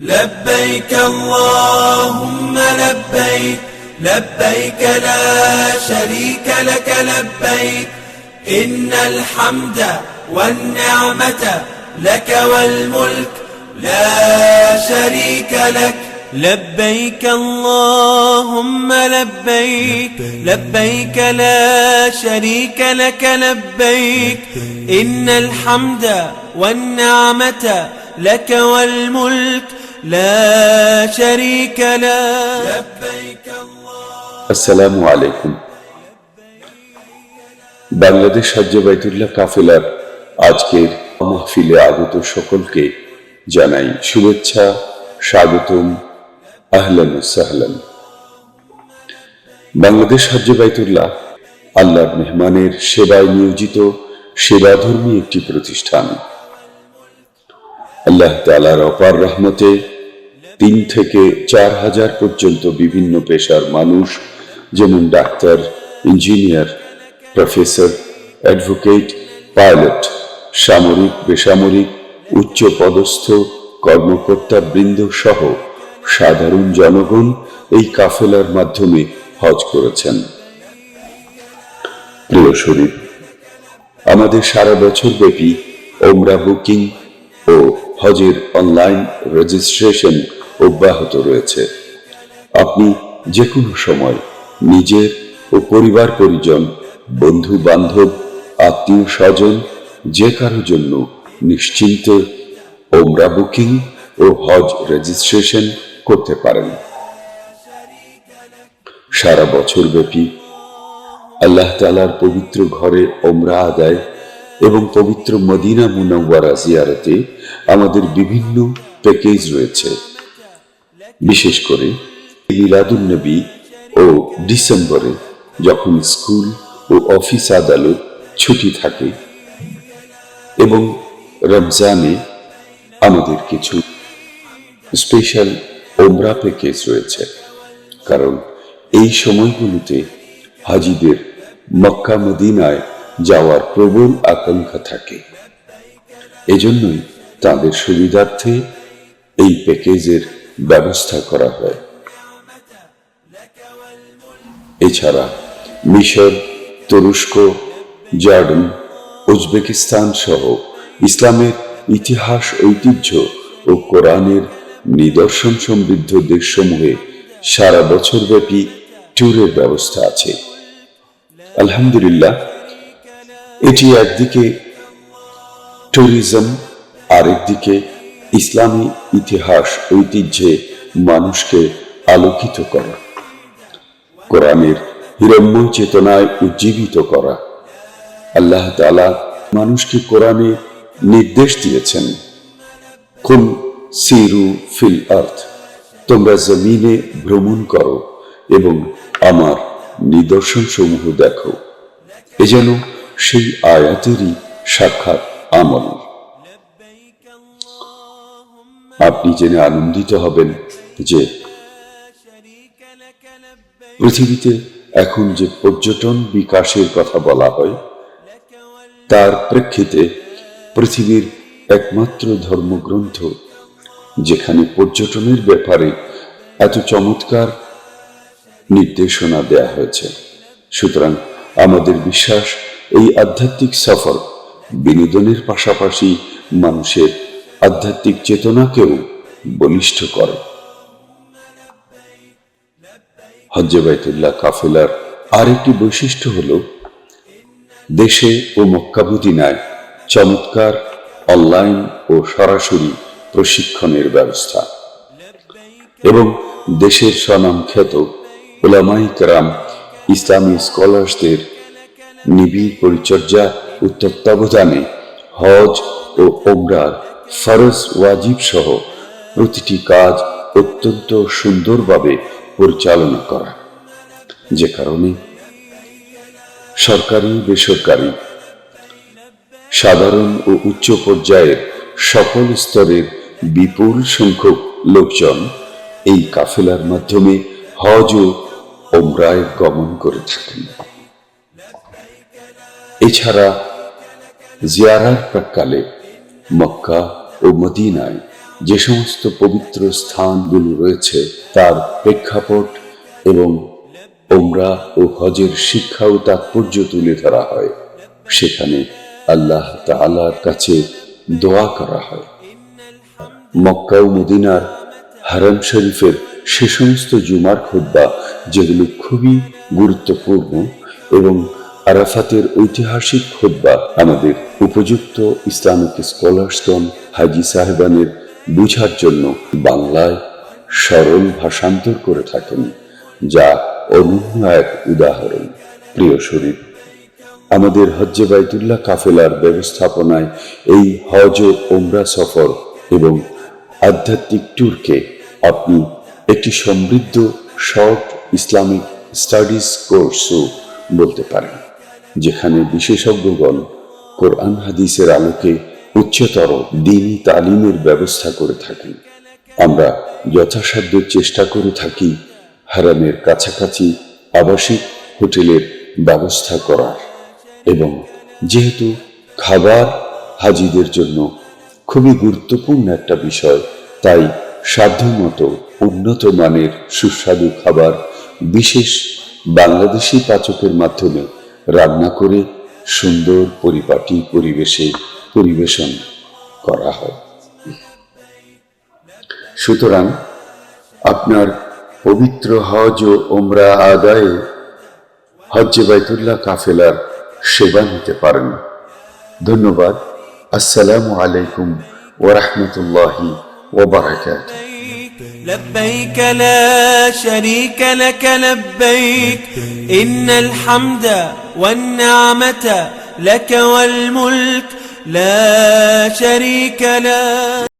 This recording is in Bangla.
لبيك اللهم لبيك لبيك لا شريك لك لبيك إن الحمد والنعمة لك والملك لا شريك لك لبيك اللهم لبيك لبيك لا شريك لك لبيك إن الحمد والنعمة لك والملك لا شريك لك لبيك আসসালামু আলাইকুম। বাংলাদেশ হজ্জে বাইতুল্লাহ কাফেলার আজকের মাহফিলে আগত সকলকে জানাই শুভেচ্ছা, স্বাগতম, আহলান ওয়া সাহলান। বাংলাদেশ হজ্জে বাইতুল্লাহ আল্লাহর মেহমানের সেবায় নিয়োজিত সেবাধর্মী একটি প্রতিষ্ঠান। আল্লাহ তাআলার অপার রহমতে 3 থেকে 4 হাজার পর্যন্ত বিভিন্ন পেশার মানুষ, যেমন doctor, engineer, professor, advocate, pilot, সামরিক, বেসামরিক, উচ্চ পদস্থ কর্মকর্তা বৃন্দ সহ সাধারণ জনগণ এই কাফেলার মাধ্যমে হজ করেছেন। প্রিয় শরীফ, আমাদের সারা বছর ব্যাপী ওমরা বুকিং ও হজের অনলাইন রেজিস্ট্রেশন অব্যাহত রয়েছে। আপনি যে কোনো সময় নিজের ও পরিবার পরিজন, বন্ধু বান্ধব, আত্মীয় স্বজন যে কারো জন্য নিশ্চিন্তে ওমরা বুকিং ও হজ রেজিস্ট্রেশন করতে পারেন। সারা বছর ব্যাপী আল্লাহ তাআলার পবিত্র ঘরে ওমরা আদায় এবং পবিত্র মদিনা মুনাওয়ারা জিয়ারতে আমাদের বিভিন্ন প্যাকেজ রয়েছে। বিশেষ করে মিলাদুন নবী ও ডিসেম্বরে যখন স্কুল ও অফিস আদালত ছুটি থাকে, এবং রমজানে আমাদের কিছু স্পেশাল ওমরা প্যাকেজ রয়েছে, কারণ এই সময়গুলোতে হাজিদের মক্কা মদিনায় যাওয়ার প্রবল আকাঙ্ক্ষা থাকে। এজন্যই তাদের সুবিধার্থে এই প্যাকেজের ব্যবস্থা করা হয়। এছাড়া মিশর, তুরস্ক, জর্ডান, উজবেকিস্তান সহ ইসলামের ইতিহাস, ঐতিহ্য ও কোরআনের নিদর্শন সমৃদ্ধ দেশসমূহে সারা বছর ব্যাপী ট্যুরের ব্যবস্থা আছে। আলহামদুলিল্লাহ, এটি একদিকে ট্যুরিজম, আরেকদিকে ইসলামী ইতিহাস ঐতিহ্যে মানুষকে আলোকিত করা, কোরআনের হিরণ্ময় চেতনায় উজ্জীবিত করা। আল্লাহ তাআলা মানুষকে কোরআনে নির্দেশ দিয়েছেন, কুল সিরু ফিল আরদ, তোমরা জমিনে ভ্রমণ করো এবং আমার নিদর্শন সমূহ দেখো। এ যেন সেই আয়াতেরই সাক্ষাৎ আমল। আপনি জেনে আনন্দিত হবেন যে পৃথিবীতে এখন যে পর্যটন বিকাশের কথা বলা হয়, তার প্রেক্ষিতে পৃথিবীর একমাত্র ধর্মগ্রন্থ যেখানে পর্যটনের ব্যাপারে এত চমৎকার নির্দেশনা দেয়া হয়েছে। সুতরাং আমাদের বিশ্বাস, এই আধ্যাত্মিক সফর বিনোদনের পাশাপাশি মানুষের আধ্যাত্মিক চেতনাকেও বলিষ্ঠ করে। হজ্জে বাইতুল্লাহ কাফেলার আরেকটি বৈশিষ্ট্য হল দেশে ও মক্কা মদিনায় চমৎকার অনলাইন ও সরাসরি প্রশিক্ষণের ব্যবস্থা, এবং দেশের স্বনামখ্যাত উলামায়ে কেরাম, ইসলামী স্কলারসদের নিবিড় পরিচর্যা ও তত্ত্বাবধানে হজ ও ওমরার ফরজ ওয়াজিব সহ প্রতিটি কাজ অত্যন্ত সুন্দরভাবে পরিচালনা করা, যে কারণে সরকারি, বেসরকারি, সাধারণ ও উচ্চ পর্যায়ের সকল স্তরের বিপুল সংখ্যক লোকজন এই কাফেলার মাধ্যমে হজ ও ওমরায় গমন করে থাকেন। এছাড়া জিয়ারার প্রাক্কালে মক্কা ও মদিনায় যে সমস্ত পবিত্র স্থানগুলো রয়েছে তার প্রেক্ষাপট এবং ওমরা ও হজের শিক্ষা ও তাৎপর্য তুলে ধরা হয়। সেখানে আল্লাহ তাআলার কাছে দোয়া করা হয়। মক্কা ও মদিনার হারাম শরীফের সে সমস্ত জুমার খুতবা যেগুলো খুবই গুরুত্বপূর্ণ এবং আরাফাতের ঐতিহাসিক খুতবা আমাদের উপযুক্ত ইসলামিক স্কলার্সগণ হাজী সাহেবানের বুঝার জন্য বাংলায় সরল ভাষান্তর করে থাকেন, যা অনন্য এক উদাহরণ। প্রিয় শরীফ, আমাদের হজ্জে বাইতুল্লাহ কাফেলার ব্যবস্থাপনায় এই হজ ও ওমরা সফর এবং আধ্যাত্মিক ট্যুরকে আপনি একটি সমৃদ্ধ শর্ট ইসলামিক স্টাডিজ কোর্সও বলতে পারেন, যেখানে বিশেষজ্ঞগণ কোরআন হাদিসের আলোকে উচ্চতর দ্বীনি তালিমের ব্যবস্থা করে থাকেন। আমরা যথাসাধ্য চেষ্টা করে থাকি হারামের কাছাকাছি আবাসিক হোটেলের ব্যবস্থা করার, এবং যেহেতু খাবার হাজিদের জন্য খুবই গুরুত্বপূর্ণ একটা বিষয়, তাই সাধ্যমতো উন্নত মানের সুস্বাদু খাবার বিশেষ বাংলাদেশি পাচকের মাধ্যমে রান্না করে সুন্দর পরিপাটি পরিবেশে পরিবেশন করা হয়। সুতরাং আপনার পবিত্র হজ ও ওমরা আদায়ে হজ্জে বাইতুল্লাহ কাফেলার সেবা নিতে পারেন। ধন্যবাদ। আসসালামু আলাইকুম ওয়া রাহমাতুল্লাহি ওয়া বারাকাতুহু। لبيك لا شريك لك لبيك إن الحمد والنعمة لك والملك لا شريك لك.